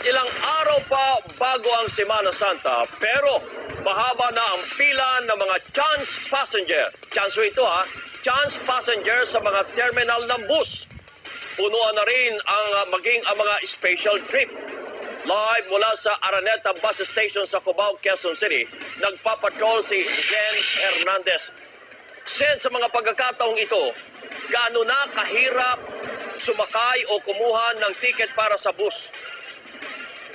Ilang araw pa bago ang Semana Santa, pero mahaba na ang pila ng mga chance passenger. Chance ito chance passenger sa mga terminal ng bus. Punuan na rin maging ang mga special trip. Live mula sa Araneta Bus Station sa Cubao, Quezon City, nagpapatrol si Jen Hernandez. Sen, sa mga pagkakataong ito, gaano na kahirap sumakay o kumuha ng ticket para sa bus?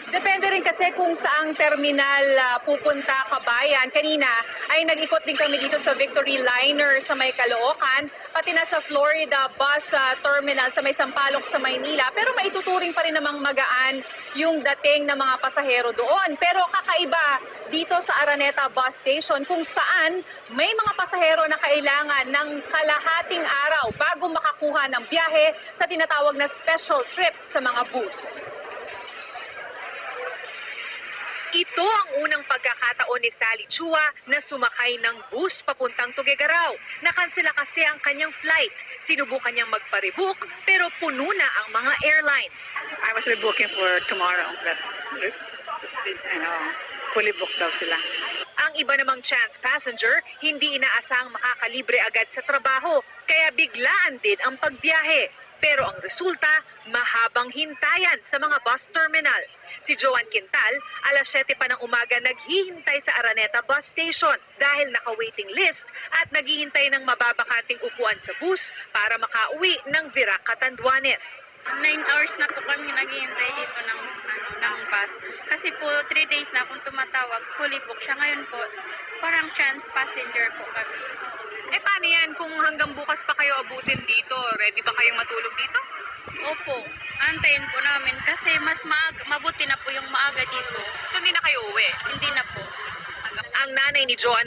Depende rin kasi kung saang terminal pupunta kabayan. Kanina ay nag-ikot din kami dito sa Victory Liner sa may Caloocan, pati na sa Florida Bus Terminal sa may Sampaloc sa Maynila. Pero maituturing pa rin namang magaan yung dating ng mga pasahero doon. Pero kakaiba dito sa Araneta Bus Station kung saan may mga pasahero na kailangan ng kalahating araw bago makakuha ng biyahe sa tinatawag na special trip sa mga bus. Ito ang unang pagkakataon ni Sally Chua na sumakay ng bus papuntang Tuguegarao. Nakansela kasi ang kanyang flight. Sinubukan niyang magpa-rebook pero puno na ang mga airline. I was rebooking for tomorrow, but fully booked daw sila. Ang iba namang chance passenger, hindi inaasang makakalibre agad sa trabaho, kaya biglaan din ang pagbiyahe. Pero ang resulta, mahabang hintayan sa mga bus terminal. Si Joan Quintal, alas 7 pa ng umaga naghihintay sa Araneta Bus Station dahil naka-waiting list at naghihintay ng mababakanting upuan sa bus para makauwi ng Virac, Catanduanes. 9 hours na po kami naghihintay dito ng bus. Kasi po 3 days na akong tumatawag, fully booked siya. Ngayon po, parang chance passenger po kami. Eh paano yan kung hanggang bukas pa kayo abutin dito? Ready ba kayong matulog dito? Opo, antayin po namin kasi mas mabuti na po yung maaga dito. So hindi na kayo uwi? Hindi na po. Ang nanay ni Joanna